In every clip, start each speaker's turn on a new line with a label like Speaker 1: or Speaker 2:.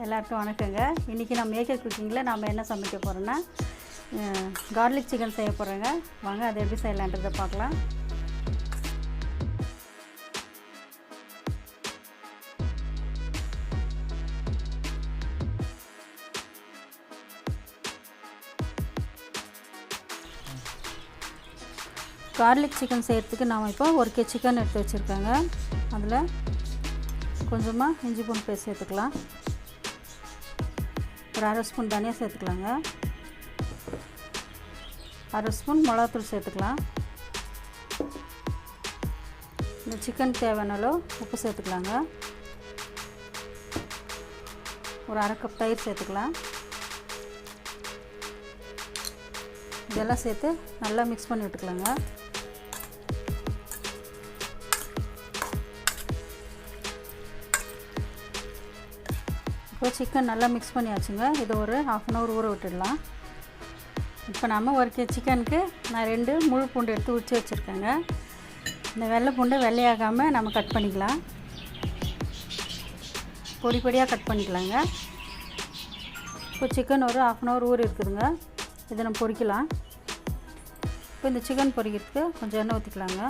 Speaker 1: எல்லாருக்கும் வணக்கங்க. இன்றைக்கி நம்ம மேக்கர் குக்கிங்கில் நம்ம என்ன சமைக்க போகிறோன்னா கார்லிக் சிக்கன் செய்ய போகிறோங்க. வாங்க அதை எப்படி செய்யலான்றதை பார்க்கலாம். கார்லிக் சிக்கன் செய்கிறதுக்கு நாம் இப்போ 1 kg சிக்கன் எடுத்து வச்சுருக்கேங்க. அதில் கொஞ்சமாக இஞ்சி பூண்டு பேஸ்ட் சேர்த்துக்கலாம். ஒரு 1/2 ஸ்பூன் தனியா சேர்த்துக்கலாங்க. 1/2 ஸ்பூன் மிளகாத்தூள் சேர்த்துக்கலாம். இந்த சிக்கன் தேவையான அளவு உப்பு சேர்த்துக்கலாங்க. ஒரு 1/2 கப் தயிர் சேர்த்துக்கலாம். இதெல்லாம் சேர்த்து நல்லா மிக்ஸ் பண்ணி விட்டுக்கலாங்க. இப்போ சிக்கன் நல்லா மிக்ஸ் பண்ணியாச்சுங்க. இதை ஒரு 1/2 அன் ஹவர் ஊற விட்டுடலாம். இப்போ நம்ம 1 kg சிக்கனுக்கு நான் 2 முழு பூண்டு எடுத்து உரிச்சு வச்சுருக்கேங்க. இந்த வெள்ளை பூண்டை வெள்ளையாகாமல் நம்ம கட் பண்ணிக்கலாம். பொடி பொடியாக கட் பண்ணிக்கலாங்க. இப்போ சிக்கன் ஒரு 1/2 அன் ஹவர் ஊறி இருக்குதுங்க. இதை நம்ம பொரிக்கலாம். இப்போ இந்த சிக்கன் பொரிக்கிறதுக்கு கொஞ்சம் எண்ணெய் ஊற்றிக்கலாங்க.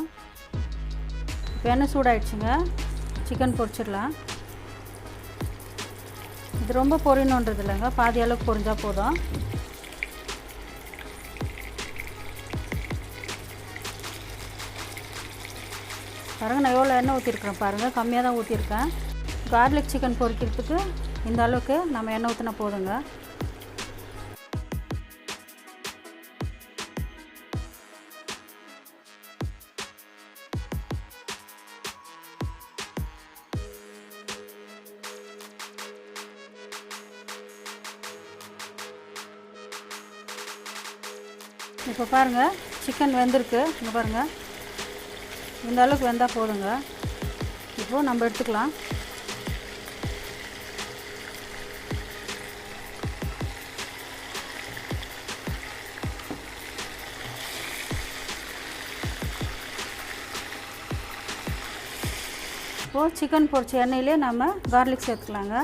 Speaker 1: இப்போ எண்ணெய் சூடாகிடுச்சுங்க. சிக்கன் பொரிச்சிடலாம். இது ரொம்ப பொரியணுன்றது இல்லைங்க, பாதி அளவுக்கு பொரிஞ்சால் போதும். பாருங்கள், நான் எவ்வளோ எண்ணெய் ஊற்றிருக்கிறேன் பாருங்கள், கம்மியாக தான் ஊற்றிருக்கேன். கார்லிக் சிக்கன் பொரிக்கிறதுக்கு இந்த அளவுக்கு நம்ம எண்ணெய் ஊற்றினா போதுங்க. இப்போ பாருங்கள், சிக்கன் வெந்திருக்கு. இங்கே பாருங்கள், இந்த அளவுக்கு வெந்தால் போதுங்க. இப்போது நம்ம எடுத்துக்கலாம். இப்போது சிக்கன் பொரிச்ச எண்ணெயிலே நம்ம கார்லிக் சேர்த்துக்கலாங்க.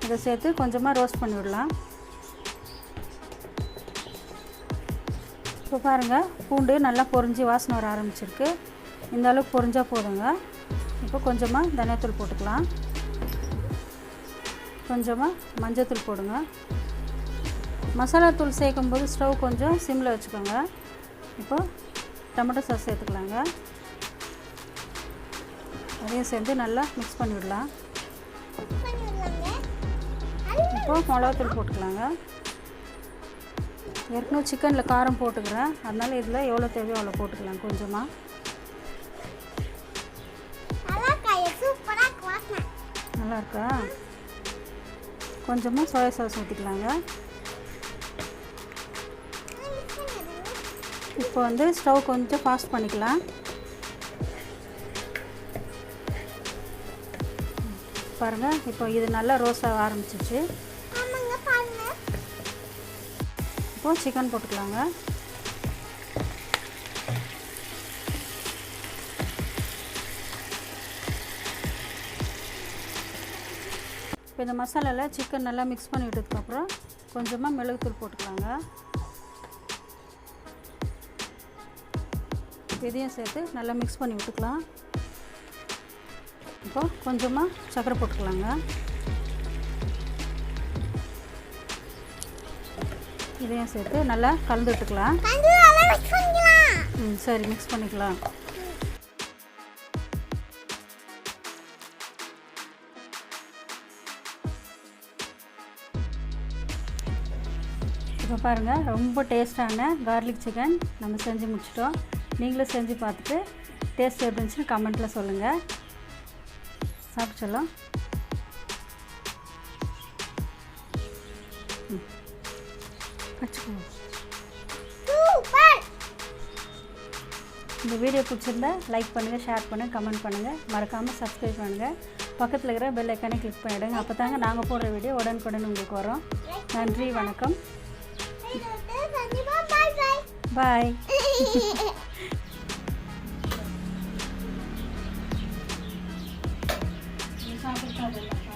Speaker 1: இதை சேர்த்து கொஞ்சமாக ரோஸ்ட் பண்ணி விடலாம். இப்போ பாருங்கள், பூண்டு நல்லா பொரிஞ்சு வாசனை வர ஆரம்பிச்சிருக்கு. இந்த அளவுக்கு பொரிஞ்சால் போதுங்க. இப்போ கொஞ்சமாக தனியாத்தூள் போட்டுக்கலாம். கொஞ்சமாக மஞ்சத்தூள் போடுங்க. மசாலா தூள் சேர்க்கும்போது ஸ்டவ் கொஞ்சம் சிம்மில் வச்சுக்கோங்க. இப்போ டொமேட்டோ சாஸ் சேர்த்துக்கலாங்க. அதையும் சேர்ந்து நல்லா மிக்ஸ் பண்ணிவிடலாம். இப்போது மிளகாத்தூள் போட்டுக்கலாங்க. ஏற்கனவே சிக்கனில் காரம் போட்டுக்கிறேன், அதனால் இதில் எவ்வளோ தேவையோ அவ்வளோ போட்டுக்கலாம். கொஞ்சமாக நல்லா இருக்கா? கொஞ்சமாக சோயா சாஸ் ஊற்றிக்கலாங்க. இப்போ வந்து ஸ்டவ் கொஞ்சம் ஃபாஸ்ட் பண்ணிக்கலாம். பாருங்கள், இப்போ இது நல்லா ரோஸ்ட் ஆக ஆரம்பிச்சிச்சு. இப்போது சிக்கன் போட்டுக்கலாங்க. இப்போ இந்த மசாலாவில் சிக்கன் நல்லா மிக்ஸ் பண்ணி விட்டதுக்கப்புறம் கொஞ்சமாக மிளகுத்தூள் போட்டுக்கலாங்க. இதையும் சேர்த்து நல்லா மிக்ஸ் பண்ணி விட்டுக்கலாம். இப்போது கொஞ்சமாக சர்க்கரை போட்டுக்கலாங்க. இதையும் சேர்த்து நல்லா கலந்து விட்டுக்கலாம். சரி, மிக்ஸ் பண்ணிக்கலாம். இப்போ பாருங்கள், ரொம்ப டேஸ்டான கார்லிக் சிக்கன் நம்ம செஞ்சு முடிச்சிட்டோம். நீங்களும் செஞ்சு பார்த்துட்டு டேஸ்ட் எப்படி இருந்துச்சுன்னு கமெண்ட்டில் சொல்லுங்கள். சாப்பிட்டு சொல்லலாம். இந்த வீடியோ பிடிச்சிருந்தா லைக் பண்ணுங்கள், ஷேர் பண்ணுங்கள், கமெண்ட் பண்ணுங்கள். மறக்காமல் சப்ஸ்கிரைப் பண்ணுங்கள். பக்கத்தில் இருக்கிற பெல் ஐக்கானை கிளிக் பண்ணிவிடுங்க. அப்போ தாங்க நாங்கள் போடுற வீடியோ உடனுக்குடன் உங்களுக்கு வரும். நன்றி, வணக்கம், பாய். சாப்பிட்டு